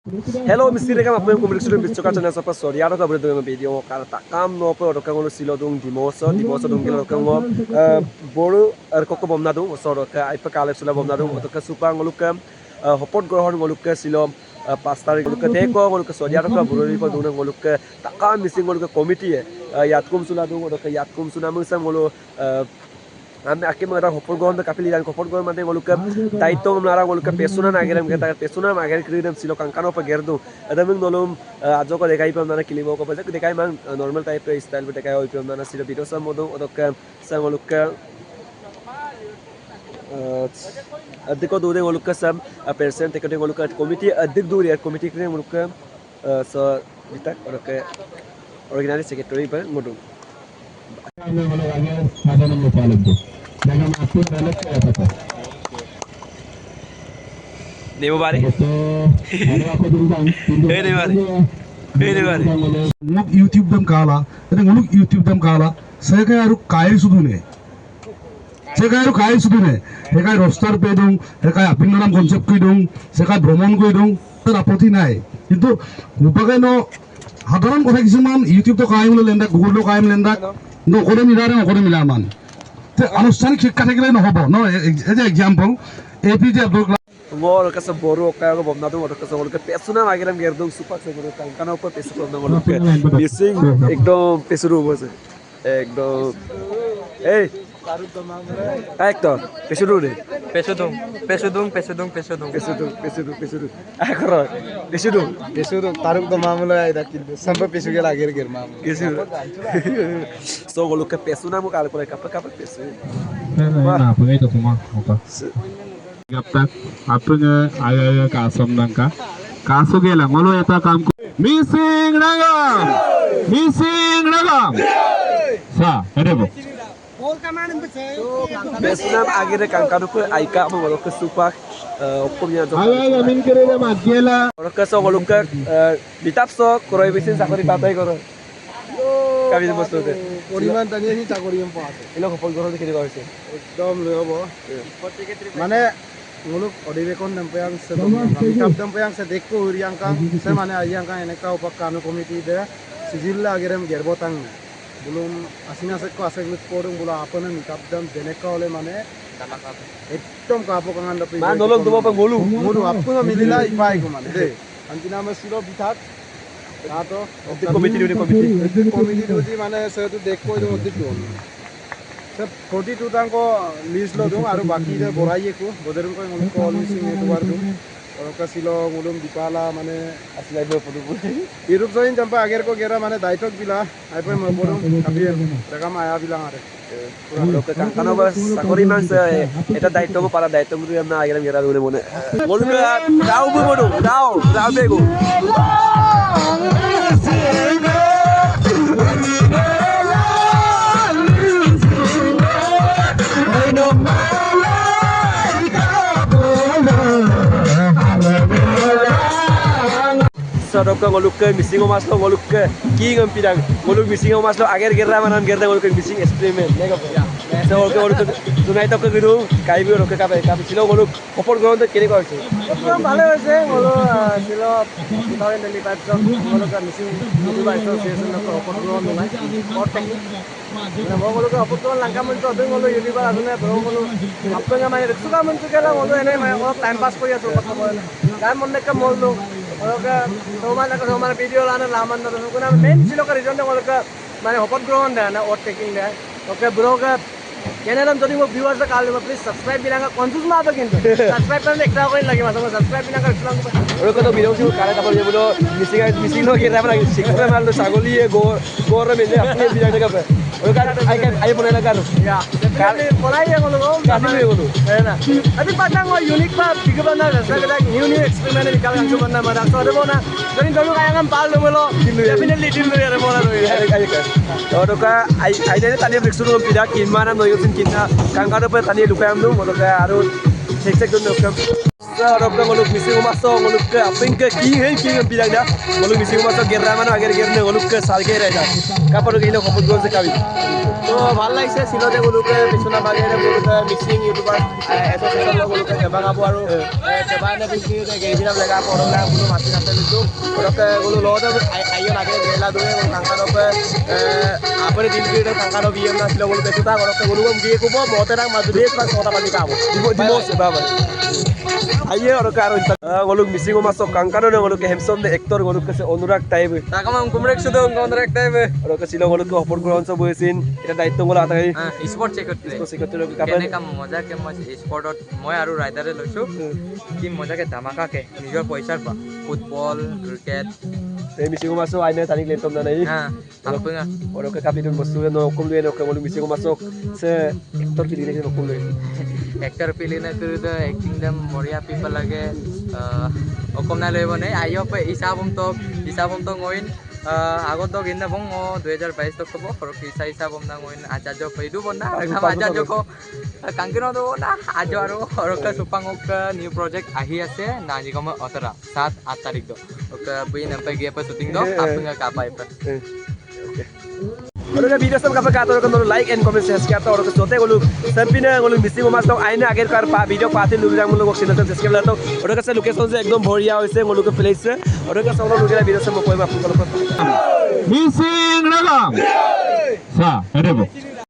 Hello, Mr. Rekam, apa yang komunikasi dengan Bicara channel apa sorry, ada kabar dengan video kalau takam no apa orang kalau silo dong dimosa dong kalau orang boru koko bomna dong, sorry, apa kalau sudah bomna dong, atau ke supang ngoluk ke hopot grohon ngoluk ke silo pastar ngoluk ke teko ngoluk ke sorry, ada kabar boru itu dong ngoluk ke takam missing ngoluk ke komiti yatkum sudah dong, atau ke yatkum sudah mungkin ngoluk আমি আকে মরা হপর গহন কাপিলি জান হপর গহন মানে গলুকা দায়িত্ব মরা গলুকা পেছনা না গেরাম গেতা পেছনা মাগের ক্রিডম ছিল কাঙ্কানো পে গেরদু আদমিং নলুম আজো কো দেখাই পাম না কিলিবো কো পাজে দেখাই মান নরমাল টাইপ স্টাইল বে দেখাই হই পাম না ছিল ভিডিও সাম মদো অদকা সাম গলুকা अध्यक्ष दूरे वो लोग का सब प्रेसिडेंट टिकट वो लोग का कमिटी अध्यक्ष दूर यार कमिटी के वो लोग का सर वितक और के ऑर्गेनाइजिंग सेक्रेटरी पर मोटू नहीं मुबारे मुक यूट्यूब दम काला अरे मुक यूट्यूब दम काला सेका यार काय सुदुने सेका यार काय सुदुने सेका रोस्टार पे दूं सेका अपिंगराम कॉन्सेप्ट कोई दूं सेका भ्रमण कोई दूं तर आपत्ति নাই কিন্তু উপাকে ন সাধারণ কথা কিছুমান ইউটিউব তো কাইম লেন্দা গুগল তো কাইম লেন্দা নকৰে মিলাৰে নকৰে মিলা মান তে আনুষ্ঠানিক শিক্ষা থাকিলে নহব ন এই যে example APJ Abdul Kalam Ngol kasa boru kaya bom nado ngol kasa ngol ke pesuna magiram gerdung supak se ngol kana upar pesu ko ngol ke missing ekdom pesuru bose ekdom hey ekdom pesuru re pesudung akro pesudung तारुक तो मामला है इधर किंतु संभव पेशु के लागे गिर मामला pesuru so ngol ke pesuna mo kala pore kapa pesu Nah, apa itu semua? Apa? Kapten, apa nya ayah kasam nangka? Kasu gela, ngolo eta kam missing nagam. Sa, ada bu? pesuna agire kankanu ko aika mo ngol ke supak opomnya jo Ayah min kere jam agela. ngol ke so ngol ke bitap so koroi bisin sakori patai koro kami বস্তু তে পরিমাণ টানিয়ে নি চাকরিম পাতে এলো সফল গ্রহ দেখে দেওয়া হয়েছে একদম লৈ হব মানে মুলুক অধিবেশন দম্পয়াং সে মিতাব দম্পয়াং সে দেখো হুরিয়াংকা সে মানে আইয়াংকা এনেকা উপকানো কমিটি দে সিজিল্লা আগেরম গেরবতাং বুলুম আসিনা সে কো আসে গ্লুক পড়ুম বুলা আপনে মিতাব দম দেনেকা হলে মানে একদম কাপো কাঙ্গান দপি মা নলক দব পা গলু মুলু আপনো মিলিলা ইপাই গো মানে দে আন্তিনা মে সিলো বিথাত তাতো কমিটি কমিটি মানে সেটো দেখো যে অধিক সব 42 টাঙ্ক লিস্ট লো দুম আর বাকি যে বড়াইয়েকো বদরুম কই মন কল মিসিং একবার দুম ওরকা ছিল মুলুম দীপালা মানে আসলাই বে পদু ইউরোপ জয়েন জম্পা আগের কো গেরা মানে দায়িত্ব বিলা আইপে মবরুম কাবি রাগাম আয়া বিলা আরে পুরা লোক কাঙ্কানো বাস চাকরি মানছে এটা দায়িত্ব কো পারা দায়িত্ব মুরি আমনা আগেরাম গেরা বলে মনে বলবে দাও বু বড় দাও বেগো Sadok ngoluk ke missing mas lo ngoluk ke king ampirang ngoluk missing mas lo ager gerra manan gerda ngoluk missing experiment lega ya so ngoluk tunai to ke gidu kai bi roke ka silo ngoluk opor ground te kene koise ভালো হয়েছে হলো ছিল 2025 জন হলো missing Dubai association নো অপগ্রহণ নাই और technique মানে হলো অপগ্রহণ লঙ্কা মঞ্চ অদৈ হলো ইউনিভার আদনে হলো আপনা মানে রেক্সুকা মঞ্চ গেলা হলো এনে মানে টাইম পাস করি আছো কথা বলে গান মনে কা মললো ওকে তোমার ভিডিও লানা লামান না কোন মেইন ছিল কা রিজন হলো মানে অপগ্রহণ দেয় না और टेकिंग দেয় ওকে ব্রোকে কেনেরাম যদি মো ভিউয়ার্স কাল প্লিজ সাবস্ক্রাইব বিনাকা কনফিউজ মা হবে কিন্তু সাবস্ক্রাইব করলে একটা করে লাগে মাসে সাবস্ক্রাইব বিনাকা ইসলাম ওরে কত ভিডিও ছিল কারে তারপর যে বলো মিসিং lo গেরা মানে শিখতে মারলো ছাগলি গোর মেলে আপনি ভিডিও দেখা পাবে ওরে কার আই বলে লাগা या डेफिनेटली पढ़ाई है लोगों काफी हुए बोलो है ना अभी पता है यूनिक बा बिग बना जैसा कि न्यू एक्सपेरिमेंट निकाल के बनना मरा तो रे बोना जरिन दोनों का हम पाल बोलो डेफिनेटली दिल रे बोला और का आई ने ताने ब्रिक्स रो पिदा किन माना नो योसिन किना कांगारो पे ताने लुकायम नो मोलो का आरो सेक सेक दोन sa orang ke ngoluk misi rumah so ngoluk ke aping ke king bilang dah ngoluk misi rumah so gerra mana agar gerne ngoluk ke salge reda kapar ke ino khopot gon se kabi তো ভাল লাগিছে চিলতে গলোকে বিছনা বাগেৰে গলোকে mixing YouTuber association লগ গলোকে এবাৰ গাব আৰু কেবানে বিক্ৰী গেইদিনা লেগা পৰলা কোনো মাছি নাছে লিটো ওৰকে গলো লগতে আইও লাগে গেলা দৰে কাংকাৰক আপরে দিন কিটা কাংকার বিএম না ছিল গলো বেচুতা ওরকে গলো গিয়ে কব মতে রাং মাজুলি প্লাস 6টা বাজি কাব dimo se baba aye orang ke aron ngoluk misi rumah so kangkano ne ngoluk ke Hamson de actor ngoluk ke se Anurag type তাকাম কুমরেক শুধু কোনরে একটা orang ke silo ngoluk ke hopor ground so boisin এটা দায়িত্ব ngol atai sport secretary secretary kapan কেনে কাম মজাকে মই স্পোর্টত মই আৰু ৰাইডাৰে লৈছো কি মজাকে ধামাকাকে নিজৰ পইচাৰ পা football cricket misi rumah so aine tani lentom na nai আপনা orang ke kapitun bosu no kum lu no ke ngoluk misi rumah so se actor ki dine no kum lu actor पिलिना कर acting दम बढ़िया people लगे অকম না লইব নাই আইও পে হিসাবম তো গইন আগত দগ ইন বং 2022 তক কব ফর কিসা হিসাবম না গইন আচার্য পেদু বনা রাম আচার্য কো কাঙ্কিন দো না আজ আৰু হরকা সুপাংক নিউ প্রজেক্ট আহি আছে নানি কম অতরা 7-8 তারিখ দো ওকে বিন এমপে গে পে শুটিং দো আপনা का पाए पे orang ke video sam kapan kata orang ke like and comment share kata orang ke sote golu sampai na golu misi rumah so aine agar kar pa video pati lu jang mulu channel subscribe lato orang ke location se ekdom bhoria hoise golu ke place se orang ke solo lugera video sam koi ma apun golu Missing Ragam. Sa, ada bu.